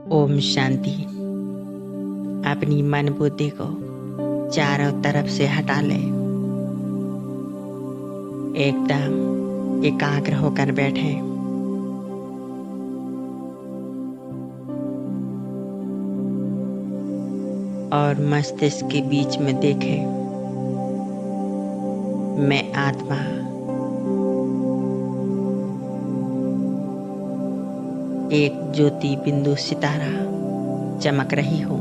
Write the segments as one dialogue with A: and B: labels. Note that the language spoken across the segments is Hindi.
A: ओम शांति। अपनी मन बुद्धि को चारों तरफ से हटा ले। एकदम एकाग्र होकर बैठे। और मस्तिष्क के बीच में देखे, मैं आत्मा एक ज्योति बिंदु सितारा चमक रही हूँ।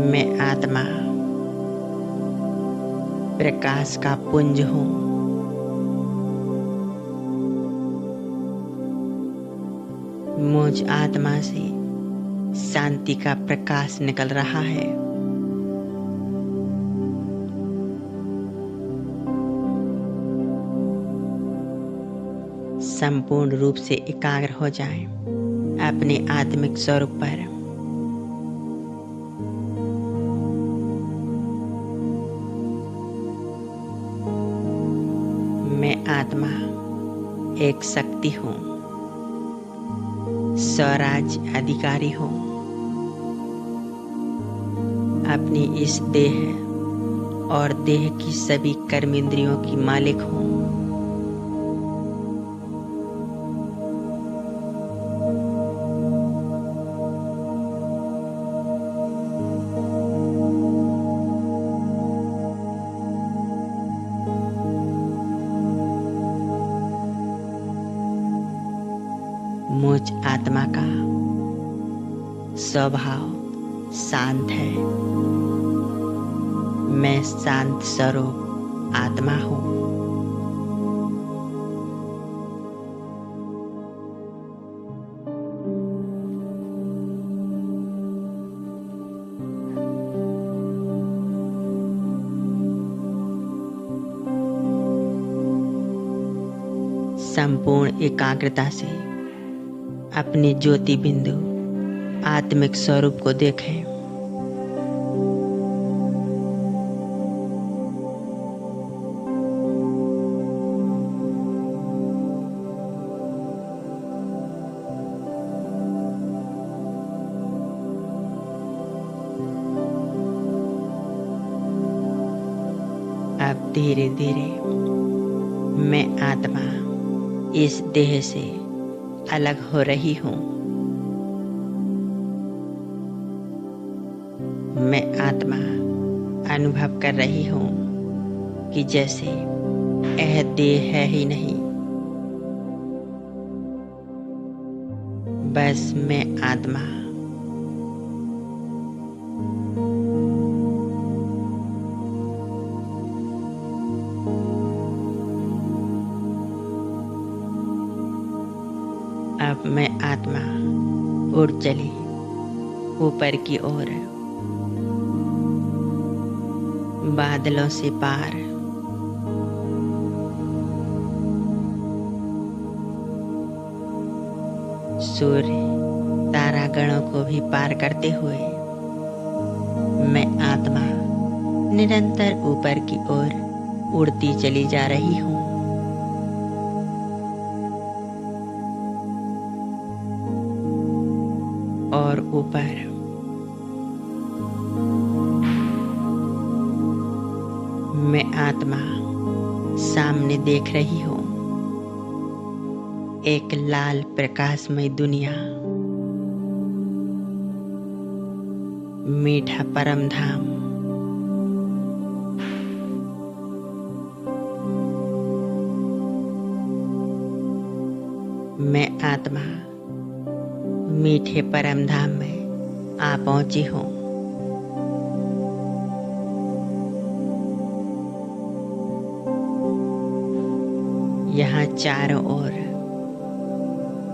A: मैं आत्मा प्रकाश का पुंज हूँ। मुझ आत्मा से शांति का प्रकाश निकल रहा है। संपूर्ण रूप से एकाग्र हो जाएं अपने आत्मिक स्वरूप पर। मैं आत्मा एक शक्ति हूँ, स्वराज्य अधिकारी हूँ। अपनी इस देह और देह की सभी कर्मेंद्रियों की मालिक हूँ। मुझ आत्मा का स्वभाव शांत है। मैं शांत स्वरूप आत्मा हूँ। संपूर्ण एकाग्रता से अपने ज्योति बिंदु आत्मिक स्वरूप को देखें। अब धीरे धीरे मैं आत्मा इस देह से अलग हो रही हूँ। मैं आत्मा अनुभव कर रही हूँ कि जैसे यह देह है ही नहीं, बस मैं आत्मा अब मैं आत्मा उड़ चली ऊपर की ओर, बादलों से पार। सूर्य तारागणों को भी पार करते हुए मैं आत्मा निरंतर ऊपर की ओर उड़ती चली जा रही हूँ। और ऊपर मैं आत्मा सामने देख रही हूँ एक लाल प्रकाशमय दुनिया, मीठा परम धाम। मैं आत्मा मीठे परम धाम में आ पहुंची हूँ। यहाँ चारों ओर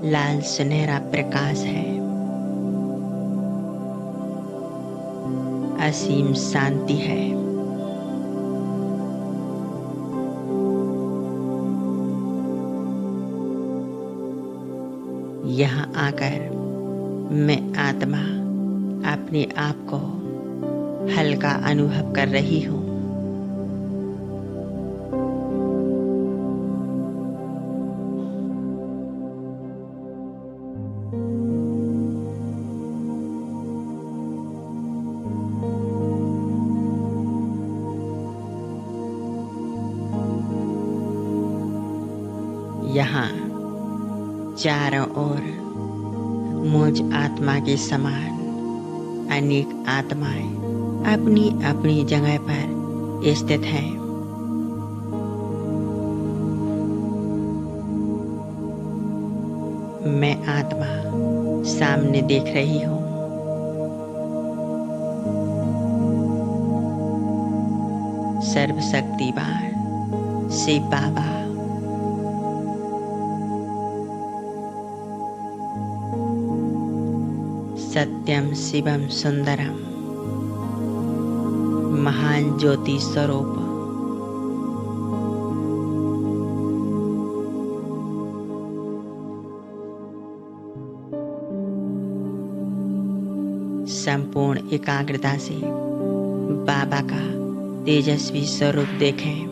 A: लाल सुनहरा प्रकाश है। असीम शांति है। यहाँ आकर मैं आत्मा अपने आप को हल्का अनुभव कर रही हूँ। यहाँ चारों ओर मुझ आत्मा के समान अनेक आत्माएं अपनी अपनी जगह पर स्थित हैं। मैं आत्मा सामने देख रही हूँ। सर्वशक्तिवान शिव बाबा सत्यम शिवम सुंदरम महान ज्योति स्वरूप संपूर्ण एकाग्रता से बाबा का तेजस्वी स्वरूप देखें।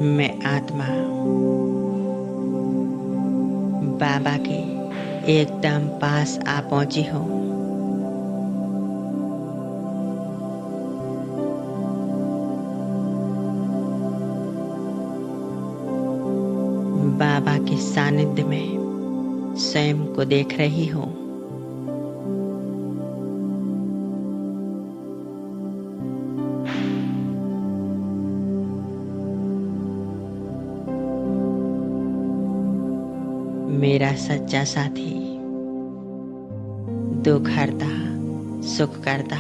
A: मैं आत्मा बाबा के एकदम पास आ पहुंची हूँ। बाबा के सानिध्य में स्वयं को देख रही हूँ। मेरा सच्चा साथी दुख हरता सुख करता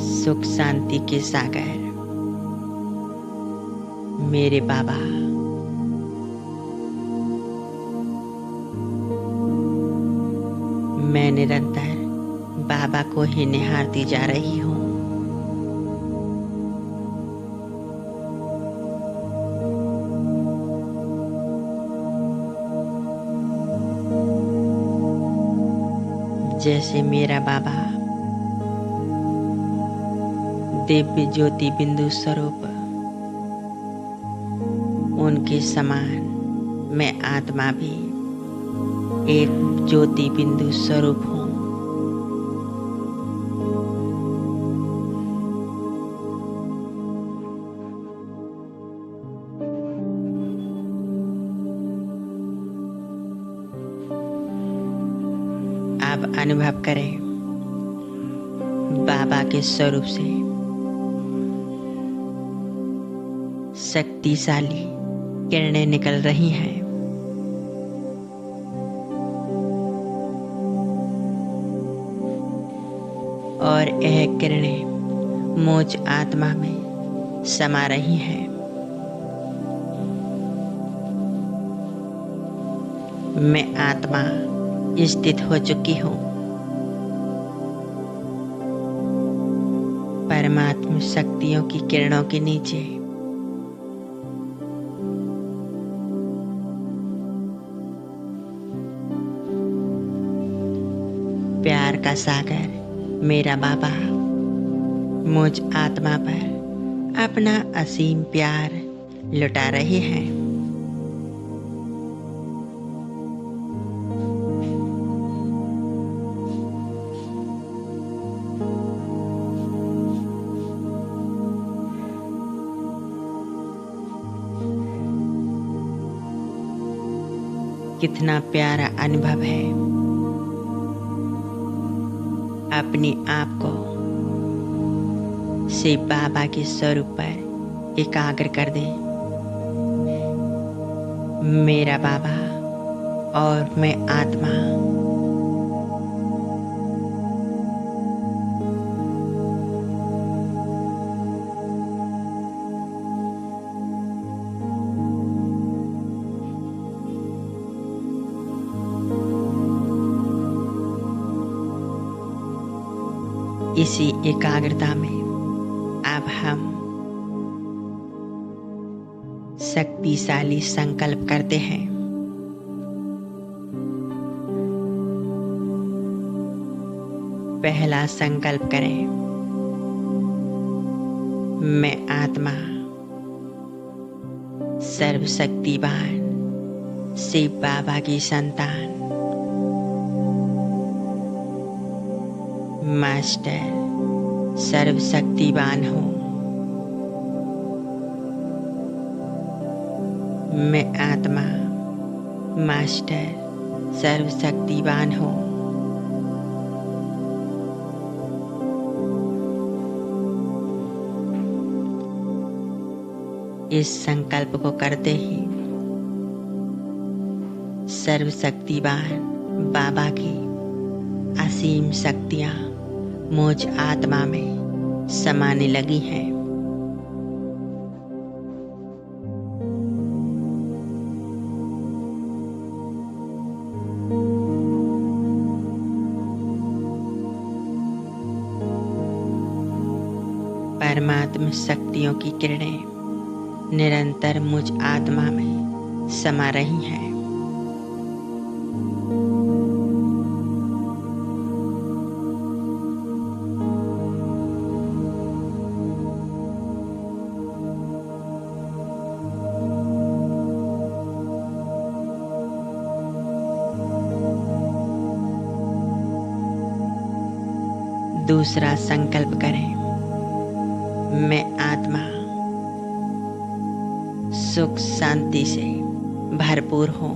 A: सुख शांति के सागर मेरे बाबा मैं निरंतर बाबा को ही निहारती जा रही हूँ। जैसे मेरा बाबा दिव्य ज्योति बिंदु स्वरूप, उनके समान मैं आत्मा भी एक ज्योति बिंदु स्वरूप हूँ। अब अनुभव करें बाबा के स्वरूप से शक्तिशाली किरणें निकल रही हैं। और यह किरणें मुझ आत्मा में समा रही हैं। मैं आत्मा स्थित हो चुकी हूँ। परमात्मा शक्तियों की किरणों के नीचे प्यार का सागर मेरा बाबा मुझ आत्मा पर अपना असीम प्यार लुटा रहे हैं। कितना प्यारा अनुभव है। अपने आप को शिव बाबा के स्वरूप पर एकाग्र कर दे। मेरा बाबा और मैं आत्मा इसी एकाग्रता में अब हम शक्तिशाली संकल्प करते हैं। पहला संकल्प करें, मैं आत्मा सर्वशक्तिवान शिव बाबा की संतान मास्टर सर्वशक्तिवान हूँ। मैं आत्मा मास्टर सर्वशक्तिवान हूँ। इस संकल्प को करते ही सर्वशक्तिवान बाबा की असीम शक्तियाँ मुझ आत्मा में समाने लगी हैं। परमात्मा शक्तियों की किरणें निरंतर मुझ आत्मा में समा रही हैं। दूसरा संकल्प करें, मैं आत्मा सुख शांति से भरपूर हूँ।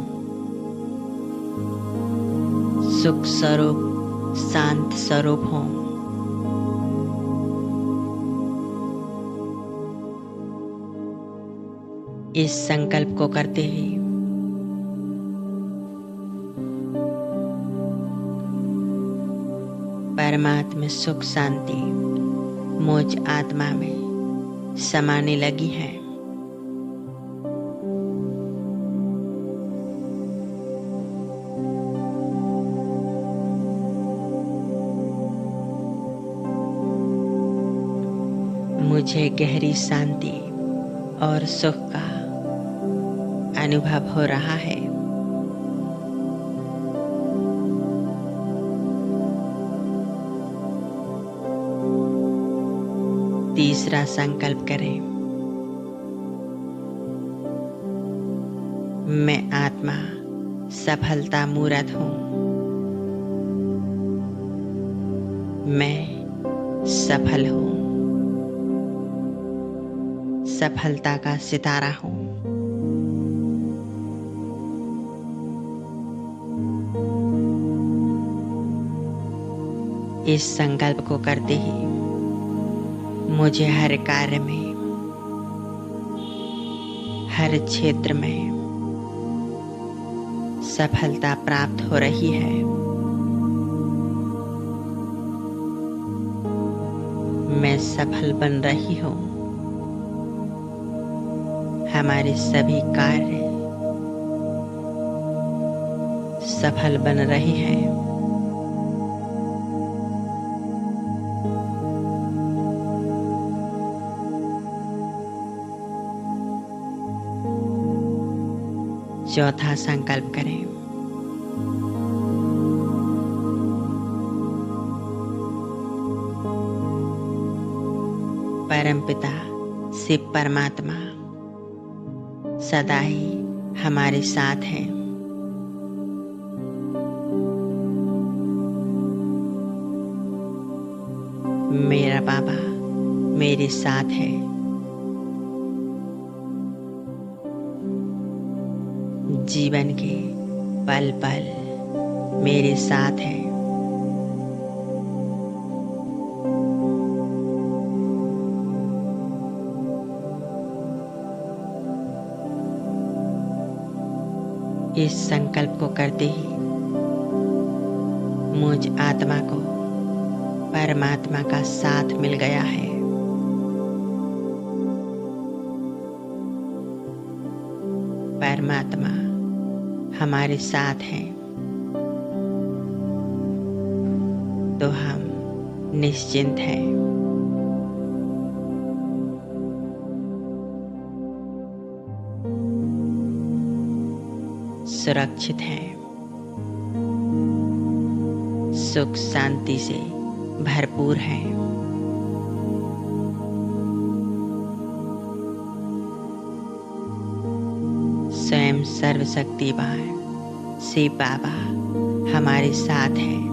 A: सुख स्वरूप शांत स्वरूप हूँ। इस संकल्प को करते ही परमात्मा सुख शांति मुझ आत्मा में समाने लगी है। मुझे गहरी शांति और सुख का अनुभव हो रहा है। तीसरा संकल्प करें, मैं आत्मा सफलता मूर्त हूँ। मैं सफल हूँ। सफलता का सितारा हूँ। इस संकल्प को करते ही मुझे हर कार्य में, हर क्षेत्र में सफलता प्राप्त हो रही है। मैं सफल बन रही हूँ। हमारे सभी कार्य सफल बन रहे हैं। चौथा संकल्प करें, परमपिता शिव परमात्मा सदा ही हमारे साथ हैं। मेरा बाबा मेरे साथ है। जीवन के पल पल मेरे साथ है। इस संकल्प को करते ही मुझ आत्मा को परमात्मा का साथ मिल गया है। परमात्मा हमारे साथ हैं तो हम निश्चिंत हैं। सुरक्षित हैं। सुख शांति से भरपूर हैं। स्वयं सर्वशक्तिवान शिव बाबा हमारे साथ हैं,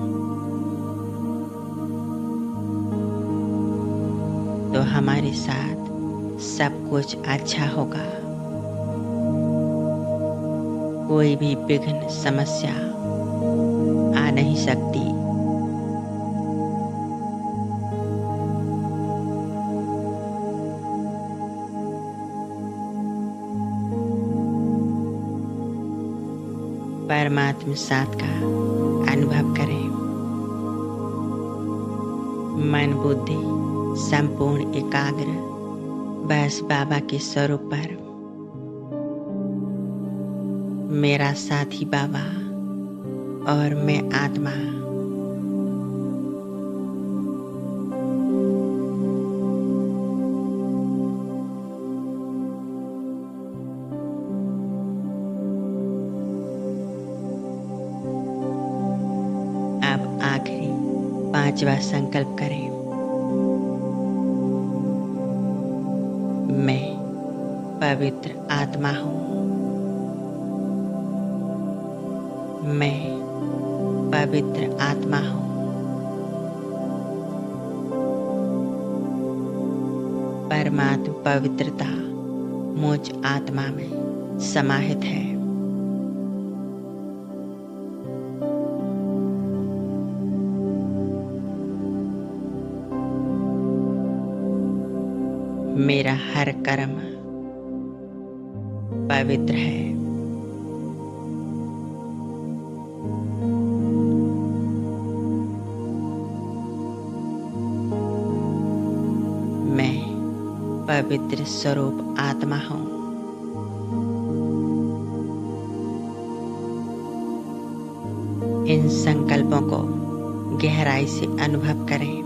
A: तो हमारे साथ सब कुछ अच्छा होगा। कोई भी विघ्न समस्या आ नहीं सकती। परमात्मा साथ का अनुभव करें। मन बुद्धि संपूर्ण एकाग्र बस बाबा के स्वरूप पर। मेरा साथी बाबा और मैं आत्मा। अब आखिरी 5वां संकल्प करें। मैं पवित्र आत्मा हूँ। मैं पवित्र आत्मा हूँ। परमात्मा पवित्रता मुझ आत्मा में समाहित है। मेरा हर कर्म पवित्र है। मैं पवित्र स्वरूप आत्मा हूँ। इन संकल्पों को गहराई से अनुभव करें।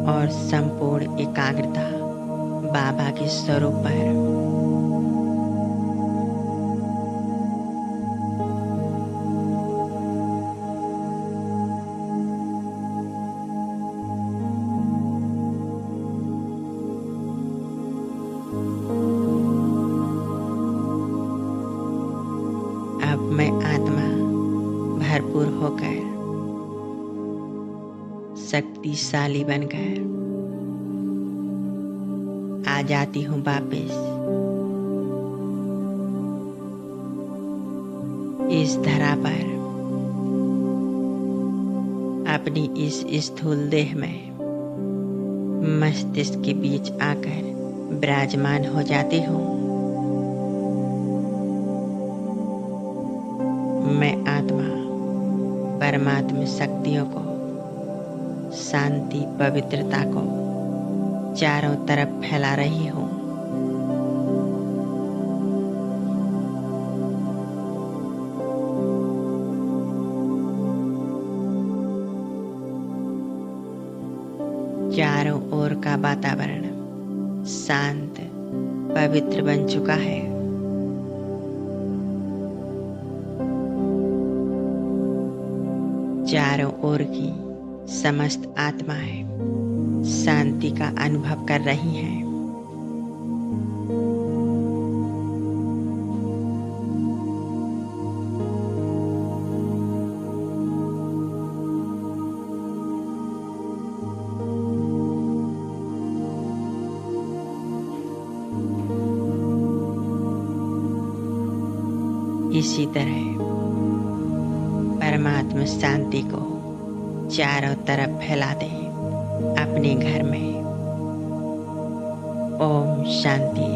A: और संपूर्ण एकाग्रता बाबा के स्वरूप पर। अब मैं आत्मा भरपूर होकर शक्तिशाली बनकर आ जाती हूँ वापिस इस धरा पर। अपनी इस स्थूल देह में मस्तिष्क के बीच आकर विराजमान हो जाती हूँ। मैं आत्मा परमात्मा शक्तियों को, शांति पवित्रता को चारों तरफ फैला रही हूँ। चारों ओर का वातावरण शांत पवित्र बन चुका है। चारों ओर की समस्त आत्माएं शांति का अनुभव कर रही हैं। इसी तरह परमात्मा शांति को चारों तरफ फैला दें अपने घर में। ओम शांति।